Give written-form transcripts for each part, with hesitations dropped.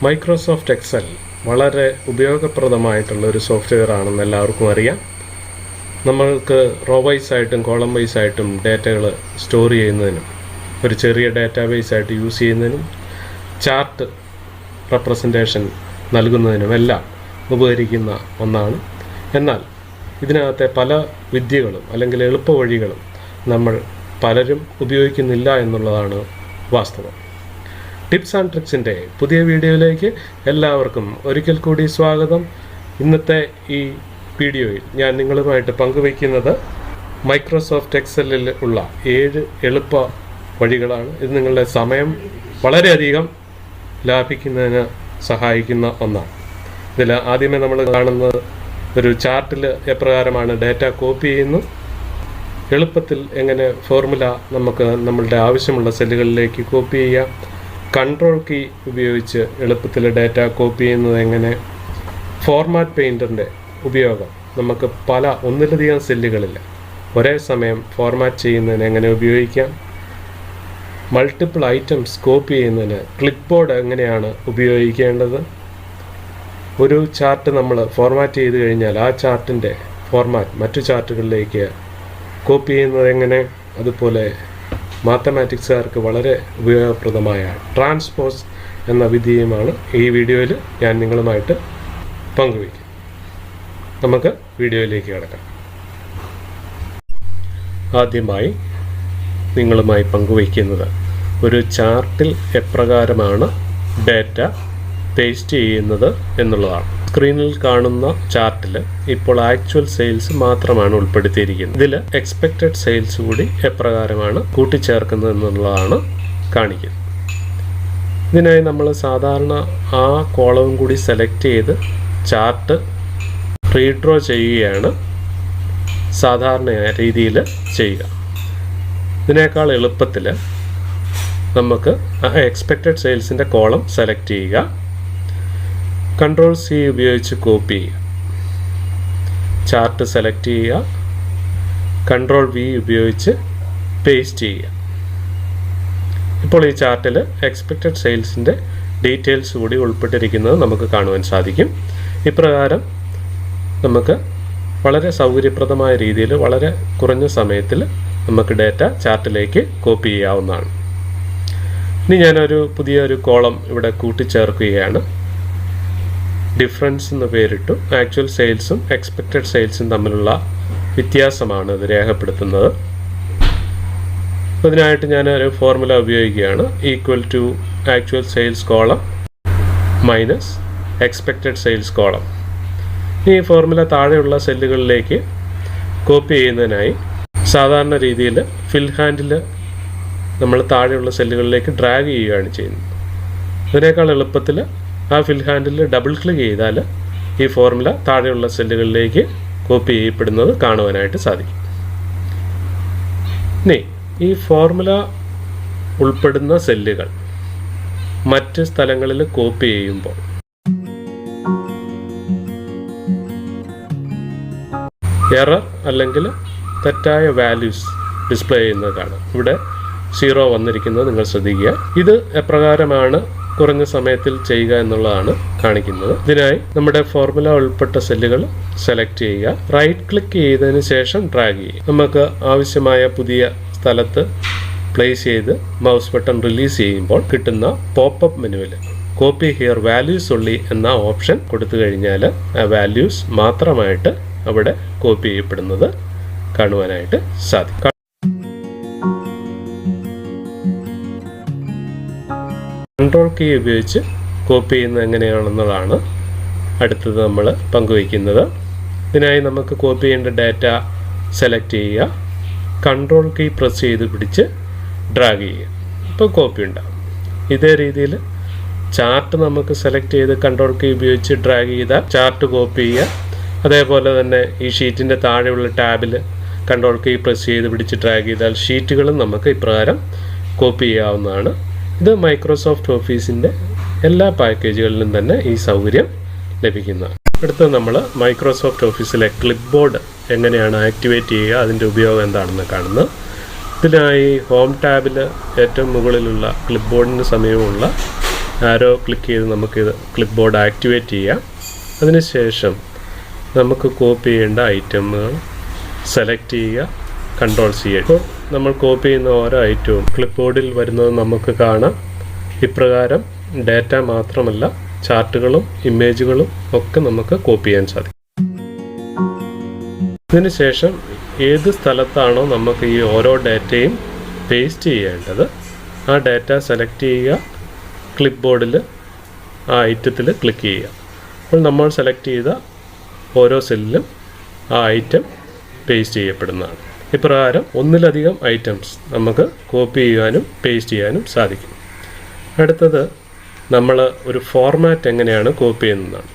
Microsoft Excel വളരെ ഉപയോഗപ്രദമായിട്ടുള്ള ഒരു software ആണെന്ന് എല്ലാവർക്കും അറിയാം. നമ്മൾക്ക് റോ വൈസ് ആയിട്ടും കോളം വൈസ് ആയിട്ടും ഡേറ്റകൾ സ്റ്റോർ ചെയ്യുന്നതിനും ഒരു ചെറിയ ഡാറ്റാബേസ് ആയിട്ട് യൂസ് ചെയ്യുന്നതിനും ചാർട്ട് റെപ്രസെൻറ്റേഷൻ നൽകുന്നതിനുമെല്ലാം ഉപകരിക്കുന്ന ഒന്നാണ്. എന്നാൽ ഇതിനകത്തെ പല വിദ്യകളും അല്ലെങ്കിൽ എളുപ്പ വഴികളും നമ്മൾ പലരും ഉപയോഗിക്കുന്നില്ല എന്നുള്ളതാണ് വാസ്തവം. ടിപ്സ് ആൻഡ് ട്രിക്സിൻ്റെ പുതിയ വീഡിയോയിലേക്ക് എല്ലാവർക്കും ഒരിക്കൽ കൂടി സ്വാഗതം. ഇന്നത്തെ ഈ വീഡിയോയിൽ ഞാൻ നിങ്ങളുമായിട്ട് പങ്കുവയ്ക്കുന്നത് മൈക്രോസോഫ്റ്റ് എക്സലിൽ ഉള്ള 7 എളുപ്പ വഴികളാണ്. ഇത് നിങ്ങളുടെ സമയം വളരെയധികം ലാഭിക്കുന്നതിന് സഹായിക്കുന്ന ഒന്നാണ്. ഇതിൽ ആദ്യമേ നമ്മൾ കാണുന്നത് ഒരു ചാർട്ടിൽ എപ്രകാരമാണ് ഡാറ്റ കോപ്പി ചെയ്യുന്നു, എളുപ്പത്തിൽ എങ്ങനെ ഫോർമുല നമുക്ക് നമ്മളുടെ ആവശ്യമുള്ള സെല്ലുകളിലേക്ക് കോപ്പി ചെയ്യാം, കൺട്രോൾ കീ ഉപയോഗിച്ച് എളുപ്പത്തിൽ ഡാറ്റ കോപ്പി ചെയ്യുന്നത് എങ്ങനെ, ഫോർമാറ്റ് പെയിൻറ്ററിൻ്റെ ഉപയോഗം നമുക്ക് ഒന്നിലധികം സെല്ലുകളിൽ ഒരേ സമയം ഫോർമാറ്റ് ചെയ്യുന്നതിന് എങ്ങനെ ഉപയോഗിക്കാം, മൾട്ടിപ്പിൾ ഐറ്റംസ് കോപ്പി ചെയ്യുന്നതിന് ക്ലിപ്പ് ബോർഡ് എങ്ങനെയാണ് ഉപയോഗിക്കേണ്ടത്, ഒരു ചാർട്ട് നമ്മൾ ഫോർമാറ്റ് ചെയ്ത് കഴിഞ്ഞാൽ ആ ചാർട്ടിൻ്റെ ഫോർമാറ്റ് മറ്റു ചാർട്ടുകളിലേക്ക് കോപ്പി ചെയ്യുന്നത് എങ്ങനെ, അതുപോലെ മാത്തമാറ്റിക്സുകാർക്ക് വളരെ ഉപയോഗപ്രദമായ ട്രാൻസ്പോസ് എന്ന വിദ്യയുമാണ് ഈ വീഡിയോയിൽ ഞാൻ നിങ്ങളുമായിട്ട് പങ്കുവയ്ക്കും. നമുക്ക് വീഡിയോയിലേക്ക് കിടക്കാം. ആദ്യമായി നിങ്ങളുമായി പങ്കുവയ്ക്കുന്നത് ഒരു ചാർട്ടിൽ എപ്രകാരമാണ് ഡാറ്റ പേസ്റ്റ് ചെയ്യുന്നത് എന്നുള്ളതാണ്. സ്ക്രീനിൽ കാണുന്ന ചാർട്ടിൽ ഇപ്പോൾ ആക്ച്വൽ സെയിൽസ് മാത്രമാണ് ഉൾപ്പെടുത്തിയിരിക്കുന്നത്. ഇതിൽ എക്സ്പെക്റ്റഡ് സെയിൽസ് കൂടി എപ്രകാരമാണ് കൂട്ടിച്ചേർക്കുന്നത് എന്നുള്ളതാണ് കാണിക്കുന്നത്. ഇതിനായി നമ്മൾ സാധാരണ ആ കോളവും കൂടി സെലക്ട് ചെയ്ത് ചാർട്ട് റീഡ്രോ ചെയ്യുകയാണ് സാധാരണ രീതിയിൽ ചെയ്യുക. ഇതിനേക്കാൾ എളുപ്പത്തിൽ നമുക്ക് എക്സ്പെക്റ്റഡ് സെയിൽസിൻ്റെ കോളം സെലക്ട് ചെയ്യുക, കൺട്രോൾ C ഉപയോഗിച്ച് കോപ്പി ചെയ്യുക, ചാർട്ട് സെലക്ട് ചെയ്യുക, കൺട്രോൾ V ഉപയോഗിച്ച് പേസ്റ്റ് ചെയ്യുക. ഇപ്പോൾ ഈ ചാർട്ടിൽ എക്സ്പെക്റ്റഡ് സെയിൽസിൻ്റെ ഡീറ്റെയിൽസ് കൂടി ഉൾപ്പെട്ടിരിക്കുന്നത് നമുക്ക് കാണുവാൻ സാധിക്കും. ഇപ്രകാരം നമുക്ക് വളരെ സൗകര്യപ്രദമായ രീതിയിൽ വളരെ കുറഞ്ഞ സമയത്തിൽ നമുക്ക് ഡാറ്റ ചാർട്ടിലേക്ക് കോപ്പി ചെയ്യാവുന്നതാണ്. ഇനി ഞാനൊരു പുതിയൊരു കോളം ഇവിടെ കൂട്ടിച്ചേർക്കുകയാണ്. ഡിഫറൻസ് എന്ന് പേരിട്ടു. ആക്ച്വൽ സെയിൽസും എക്സ്പെക്റ്റഡ് സെയിൽസും തമ്മിലുള്ള വ്യത്യാസമാണ് ഇത് രേഖപ്പെടുത്തുന്നത്. അതിനായിട്ട് ഞാനൊരു ഫോർമുല ഉപയോഗിക്കുകയാണ്. Equal to actual sales column minus expected sales column. ഈ ഫോർമുല താഴെയുള്ള സെല്ലുകളിലേക്ക് കോപ്പി ചെയ്യുന്നതിനായി സാധാരണ രീതിയിൽ ഫിൽ ഹാൻഡിൽ നമ്മൾ താഴെയുള്ള സെല്ലുകളിലേക്ക് ഡ്രാഗ് ചെയ്യുകയാണ് ചെയ്യുന്നത്. ഇതിനേക്കാൾ എളുപ്പത്തിൽ ആ ഫിൽ ഹാൻഡിൽ ഡബിൾ ക്ലിക്ക് ചെയ്താൽ ഈ ഫോർമുല താഴെയുള്ള സെല്ലുകളിലേക്ക് കോപ്പി ചെയ്യപ്പെടുന്നത് കാണുവാനായിട്ട് സാധിക്കും. ഇനി ഈ ഫോർമുല ഉൾപ്പെടുന്ന സെല്ലുകൾ മറ്റ് സ്ഥലങ്ങളിൽ കോപ്പി ചെയ്യുമ്പോൾ എറർ അല്ലെങ്കിൽ തെറ്റായ വാല്യൂസ് ഡിസ്പ്ലേ ചെയ്യുന്നത് കാണാം. ഇവിടെ 0 വന്നിരിക്കുന്നത് നിങ്ങൾ ശ്രദ്ധിക്കുക. ഇത് എപ്രകാരമാണ് കുറഞ്ഞ സമയത്തിൽ ചെയ്യുക എന്നുള്ളതാണ് കാണിക്കുന്നത്. ഇതിനായി നമ്മുടെ ഫോർമുല ഉൾപ്പെട്ട സെല്ലുകൾ സെലക്ട് ചെയ്യുക, റൈറ്റ് ക്ലിക്ക് ചെയ്തതിന് ശേഷം ഡ്രാഗ് ചെയ്യുക. നമുക്ക് ആവശ്യമായ പുതിയ സ്ഥലത്ത് പ്ലേസ് ചെയ്ത് മൗസ് ബട്ടൺ റിലീസ് ചെയ്യുമ്പോൾ കിട്ടുന്ന പോപ്പപ്പ് മെനുവിൽ കോപ്പി ഹിയർ വാല്യൂസ് ഒള്ളി എന്ന ഓപ്ഷൻ കൊടുത്തു കഴിഞ്ഞാൽ ആ വാല്യൂസ് മാത്രമായിട്ട് അവിടെ കോപ്പി ചെയ്യപ്പെടുന്നത് കാണുവാനായിട്ട് സാധിക്കും. കൺട്രോൾ കീ ഉപയോഗിച്ച് കോപ്പി ചെയ്യുന്നത് എങ്ങനെയാണെന്നുള്ളതാണ് അടുത്തത് നമ്മൾ പങ്കുവയ്ക്കുന്നത്. ഇതിനായി നമുക്ക് കോപ്പി ചെയ്യേണ്ട ഡാറ്റ സെലക്ട് ചെയ്യുക, കൺട്രോൾ കീ പ്രസ് ചെയ്ത് പിടിച്ച് ഡ്രാഗ് ചെയ്യുക. ഇപ്പോൾ കോപ്പി ഉണ്ടാകും. ഇതേ രീതിയിൽ ചാർട്ട് നമുക്ക് സെലക്ട് ചെയ്ത് കൺട്രോൾ കീ ഉപയോഗിച്ച് ഡ്രാഗ് ചെയ്താൽ ചാർട്ട് കോപ്പി ചെയ്യുക. അതേപോലെ തന്നെ ഈ ഷീറ്റിൻ്റെ താഴെയുള്ള ടാബിൽ കൺട്രോൾ കീ പ്രസ് ചെയ്ത് പിടിച്ച് ഡ്രാഗ് ചെയ്താൽ ഷീറ്റുകളും നമുക്ക് ഇപ്രകാരം കോപ്പി ചെയ്യാവുന്നതാണ്. ഇത് മൈക്രോസോഫ്റ്റ് ഓഫീസിൻ്റെ എല്ലാ പാക്കേജുകളിലും തന്നെ ഈ സൗകര്യം ലഭിക്കുന്നതാണ്. അടുത്ത നമ്മൾ മൈക്രോസോഫ്റ്റ് ഓഫീസിലെ ക്ലിപ്പ് ബോർഡ് എങ്ങനെയാണ് ആക്ടിവേറ്റ് ചെയ്യുക, അതിൻ്റെ ഉപയോഗം എന്താണെന്ന് കാണുന്നത്. ഇതിനായി ഹോം ടാബിൽ ഏറ്റവും മുകളിലുള്ള ക്ലിപ്പ് ബോർഡിന് സമീപമുള്ള ആരോ ക്ലിക്ക് ചെയ്ത് നമുക്കിത് ക്ലിപ്പ് ബോർഡ് ആക്ടിവേറ്റ് ചെയ്യാം. അതിനുശേഷം നമുക്ക് കോപ്പി ചെയ്യേണ്ട ഐറ്റമുകൾ സെലക്ട് ചെയ്യുക, കൺട്രോൾ-C. ഇപ്പോൾ നമ്മൾ കോപ്പി ചെയ്യുന്ന ഓരോ ഐറ്റവും ക്ലിപ്പ് ബോർഡിൽ വരുന്നത് നമുക്ക് കാണാം. ഇപ്രകാരം ഡാറ്റ മാത്രമല്ല ചാർട്ടുകളും ഇമേജുകളും ഒക്കെ നമുക്ക് കോപ്പി ചെയ്യാൻ സാധിക്കും. ഇതിനുശേഷം ഏത് സ്ഥലത്താണോ നമുക്ക് ഈ ഓരോ ഡാറ്റയും പേസ്റ്റ് ചെയ്യേണ്ടത് ആ ഡാറ്റ സെലക്ട് ചെയ്യുക, ക്ലിപ്പ് ബോർഡിൽ ആ ഐറ്റത്തിൽ ക്ലിക്ക് ചെയ്യുക. അപ്പോൾ നമ്മൾ സെലക്ട് ചെയ്ത ഓരോ സെല്ലിലും ആ ഐറ്റം പേസ്റ്റ് ചെയ്യപ്പെടുന്നതാണ്. ഇപ്രകാരം ഒന്നിലധികം ഐറ്റംസ് നമുക്ക് കോപ്പി ചെയ്യാനും പേസ്റ്റ് ചെയ്യാനും സാധിക്കും. അടുത്തത് നമ്മൾ ഒരു ഫോർമാറ്റ് എങ്ങനെയാണ് കോപ്പി ചെയ്യുന്നതാണ്.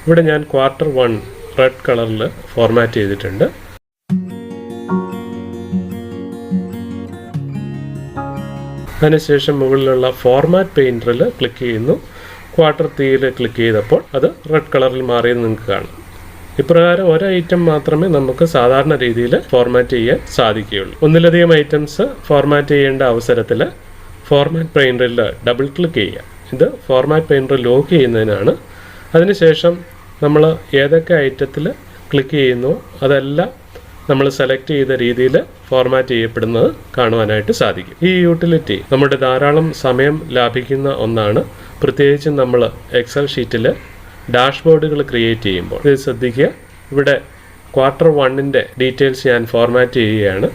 ഇവിടെ ഞാൻ Q1 റെഡ് കളറിൽ ഫോർമാറ്റ് ചെയ്തിട്ടുണ്ട്. അതിനുശേഷം മുകളിലുള്ള ഫോർമാറ്റ് പെയിൻറ്ററിൽ ക്ലിക്ക് ചെയ്യുന്നു. Q3 ക്ലിക്ക് ചെയ്തപ്പോൾ അത് റെഡ് കളറിൽ മാറിയത് നിങ്ങൾക്ക് കാണാം. ഇപ്രകാരം ഒരു ഐറ്റം മാത്രമേ നമുക്ക് സാധാരണ രീതിയിൽ ഫോർമാറ്റ് ചെയ്യാൻ സാധിക്കുകയുള്ളൂ. ഒന്നിലധികം ഐറ്റംസ് ഫോർമാറ്റ് ചെയ്യേണ്ട അവസരത്തിൽ ഫോർമാറ്റ് പെയിൻറ്ററിൽ ഡബിൾ ക്ലിക്ക് ചെയ്യുക. ഇത് ഫോർമാറ്റ് പെയിൻറ്റർ ലോക്ക് ചെയ്യുന്നതിനാണ്. അതിനുശേഷം നമ്മൾ ഏതൊക്കെ ഐറ്റത്തിൽ ക്ലിക്ക് ചെയ്യുന്നു അതെല്ലാം നമ്മൾ സെലക്ട് ചെയ്ത രീതിയിൽ ഫോർമാറ്റ് ചെയ്യപ്പെടുന്നത് കാണുവാനായിട്ട് സാധിക്കും. ഈ യൂട്ടിലിറ്റി നമ്മുടെ ധാരാളം സമയം ലാഭിക്കുന്ന ഒന്നാണ്. പ്രത്യേകിച്ചും നമ്മൾ എക്സൽ ഷീറ്റിൽ ഡാഷ്ബോർഡുകൾ ക്രിയേറ്റ് ചെയ്യുമ്പോൾ ഇത് ശ്രദ്ധിക്കുക. ഇവിടെ Q1 ഡീറ്റെയിൽസ് ഞാൻ ഫോർമാറ്റ് ചെയ്യുകയാണ്.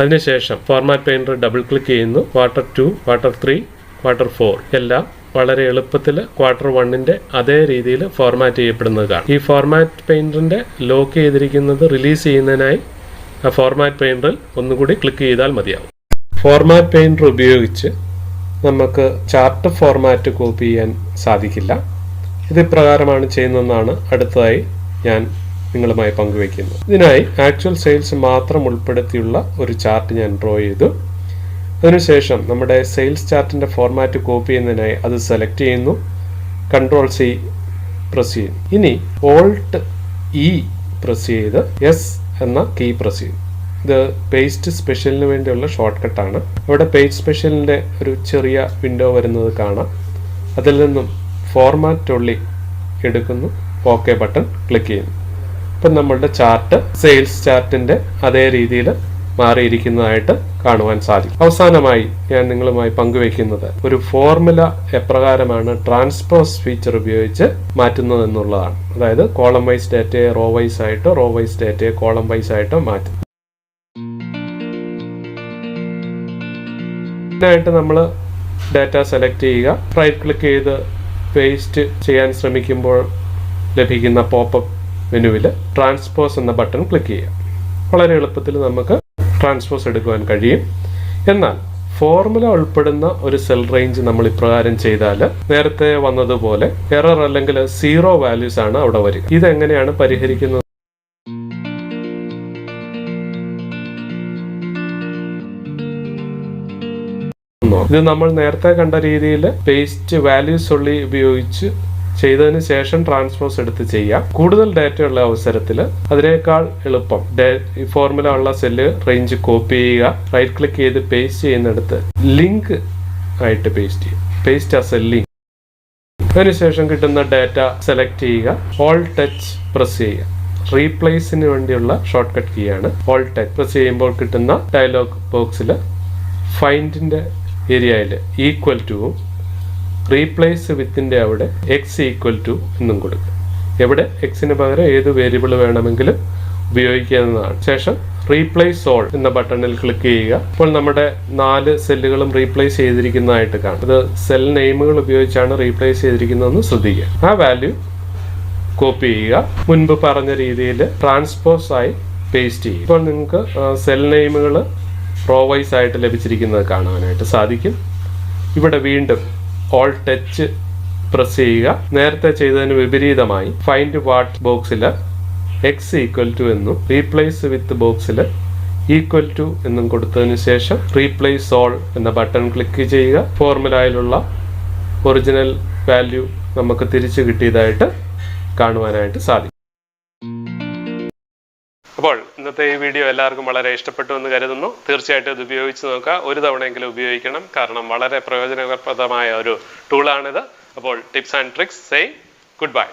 അതിനുശേഷം ഫോർമാറ്റ് പെയിൻറ്റർ ഡബിൾ ക്ലിക്ക് ചെയ്യുന്നു. Q2, Q3, Q4 എല്ലാം വളരെ എളുപ്പത്തിൽ Q1 അതേ രീതിയിൽ ഫോർമാറ്റ് ചെയ്യപ്പെടുന്നത് കാണാം. ഈ ഫോർമാറ്റ് പെയിൻറ്ററിൻ്റെ ലോക്ക് ചെയ്തിരിക്കുന്നത് റിലീസ് ചെയ്യുന്നതിനായി ആ ഫോർമാറ്റ് പെയിൻറ്ററിൽ ഒന്നുകൂടി ക്ലിക്ക് ചെയ്താൽ മതിയാവും. ഫോർമാറ്റ് പെയിൻറ്റർ ഉപയോഗിച്ച് നമുക്ക് ചാർട്ട് ഫോർമാറ്റ് കോപ്പി ചെയ്യാൻ സാധിക്കില്ല. ഇത് ഇപ്രകാരമാണ് ചെയ്യുന്നതെന്നാണ് അടുത്തതായി ഞാൻ നിങ്ങളുമായി പങ്കുവയ്ക്കുന്നത്. ഇതിനായി ആക്ച്വൽ സെയിൽസ് മാത്രം ഉൾപ്പെടുത്തിയുള്ള ഒരു ചാർട്ട് ഞാൻ ഡ്രോ ചെയ്തു. അതിനുശേഷം നമ്മുടെ സെയിൽസ് ചാർട്ടിൻ്റെ ഫോർമാറ്റ് കോപ്പി ചെയ്യുന്നതിനായി അത് സെലക്ട് ചെയ്യുന്നു, Ctrl+C പ്രസ് ചെയ്യുന്നു. ഇനി Alt+E പ്രസ് ചെയ്ത് എസ് എന്ന കീ പ്രസ് ചെയ്യും. ഇത് പേസ്റ്റ് സ്പെഷ്യലിന് വേണ്ടിയുള്ള ഷോർട്ട് കട്ടാണ്. അവിടെ പേജ് സ്പെഷ്യലിൻ്റെ ഒരു ചെറിയ വിൻഡോ വരുന്നത് കാണാം. അതിൽ നിന്നും ഫോർമാറ്റ് ഒള്ളി എടുക്കുന്നു, ഓക്കെ ബട്ടൺ ക്ലിക്ക് ചെയ്യുന്നു. ഇപ്പം നമ്മളുടെ ചാർട്ട് സെയിൽസ് ചാർട്ടിൻ്റെ അതേ രീതിയിൽ മാറിയിരിക്കുന്നതായിട്ട് കാണുവാൻ സാധിക്കും. അവസാനമായി ഞാൻ നിങ്ങളുമായി പങ്കുവയ്ക്കുന്നത് ഒരു ഫോർമുല എപ്രകാരമാണ് ട്രാൻസ്പോസ് ഫീച്ചർ ഉപയോഗിച്ച് മാറ്റുന്നത് എന്നുള്ളതാണ്. അതായത് കോളം വൈസ് ഡാറ്റയെ റോ വൈസ് ആയിട്ടോ റോ വൈസ് ഡാറ്റയെ കോളം വൈസ് ആയിട്ടോ മാറ്റും. ഇതിനായിട്ട് നമ്മൾ ഡാറ്റ സെലക്ട് ചെയ്യുക, റൈറ്റ് ക്ലിക്ക് ചെയ്ത് പേസ്റ്റ് ചെയ്യാൻ ശ്രമിക്കുമ്പോൾ ലഭിക്കുന്ന പോപ്പപ്പ് മെനുവിൽ ട്രാൻസ്പോസ് എന്ന ബട്ടൺ ക്ലിക്ക് ചെയ്യുക. വളരെ എളുപ്പത്തിൽ നമുക്ക് ട്രാൻസ്പോസ് എടുക്കുവാൻ കഴിയും. എന്നാൽ ഫോർമുല ഉൾപ്പെടുന്ന ഒരു സെൽ റേഞ്ച് നമ്മൾ ഇപ്രകാരം ചെയ്താൽ നേരത്തെ വന്നതുപോലെ എറർ അല്ലെങ്കിൽ 0 വാല്യൂസ് ആണ് അവിടെ വരിക. ഇതെങ്ങനെയാണ് പരിഹരിക്കുന്നത്? ഇത് നമ്മൾ നേരത്തെ കണ്ട രീതിയിൽ പേസ്റ്റ് വാല്യൂസ് ഉള്ളി ഉപയോഗിച്ച് ചെയ്തതിന് ശേഷം ട്രാൻസ്പോസ് എടുത്ത് ചെയ്യാം. കൂടുതൽ ഡാറ്റ ഉള്ള അവസരത്തിൽ അതിനേക്കാൾ എളുപ്പം ഈ ഫോർമുല ഉള്ള സെല്ല് റേഞ്ച് കോപ്പി ചെയ്യുക, റൈറ്റ് ക്ലിക്ക് ചെയ്ത് പേസ്റ്റ് ചെയ്യുന്നിടത്ത് ലിങ്ക് ആയിട്ട് പേസ്റ്റ് ചെയ്യുക, പേസ്റ്റ് ആസ് എ ലിങ്ക്. അതിനുശേഷം കിട്ടുന്ന ഡാറ്റ സെലക്ട് ചെയ്യുക, Alt+H പ്രസ് ചെയ്യുക. റീപ്ലേസിന് വേണ്ടിയുള്ള ഷോർട്ട് കട്ട് കീ ആണ് Alt+H. പ്രസ് ചെയ്യുമ്പോൾ കിട്ടുന്ന ഡയലോഗ് ബോക്സിൽ ഫൈൻഡിന്റെ ഏരിയയിൽ ഈക്വൽ ടുവും റീപ്ലേസ് വിത്തിൻ്റെ അവിടെ x=2 എന്നും കൊടുക്കുക. എവിടെ എക്സിന് പകരം ഏത് വേരിയബിൾ വേണമെങ്കിലും ഉപയോഗിക്കാവുന്നതാണ്. ശേഷം റീപ്ലേസ് ഓൾ എന്ന ബട്ടണിൽ ക്ലിക്ക് ചെയ്യുക. അപ്പോൾ നമ്മുടെ 4 സെല്ലുകളും റീപ്ലേസ് ചെയ്തിരിക്കുന്നതായിട്ട് കാണും. ഇത് സെൽ നെയിമുകൾ ഉപയോഗിച്ചാണ് റീപ്ലേസ് ചെയ്തിരിക്കുന്നതെന്ന് ശ്രദ്ധിക്കുക. ആ വാല്യൂ കോപ്പി ചെയ്യുക, മുൻപ് പറഞ്ഞ രീതിയിൽ ട്രാൻസ്പോസ് ആയി പേസ്റ്റ് ചെയ്യും. ഇപ്പോൾ നിങ്ങൾക്ക് സെൽ നെയിമുകൾ റോ വൈസ് ആയിട്ട് ലഭിച്ചിരിക്കുന്നത് കാണാനായിട്ട് സാധിക്കും. ഇവിടെ വീണ്ടും Alt+H പ്രസ് ചെയ്യുക. നേരത്തെ ചെയ്തതിന് വിപരീതമായി ഫൈൻഡ് വാട്ട് ബോക്സിൽ x=2 എന്നും റീപ്ലേസ് വിത്ത് ബോക്സിൽ =2 എന്നും കൊടുത്തതിന് ശേഷം റീപ്ലേസ് ഓൾ എന്ന ബട്ടൺ ക്ലിക്ക് ചെയ്യുക. ഫോർമുലയിലുള്ള ഒറിജിനൽ വാല്യൂ നമുക്ക് തിരിച്ചു കിട്ടിയതായിട്ട് കാണുവാനായിട്ട് സാധിക്കും. അപ്പോൾ ഇന്നത്തെ ഈ വീഡിയോ എല്ലാവർക്കും വളരെ ഇഷ്ടപ്പെട്ടു എന്ന് കരുതുന്നു. തീർച്ചയായിട്ടും ഇത് ഉപയോഗിച്ച് നോക്കുക. ഒരു തവണയെങ്കിലും ഉപയോഗിക്കണം. കാരണം വളരെ പ്രയോജനപ്രദമായ ഒരു ടൂളാണിത്. അപ്പോൾ tips and tricks say good bye.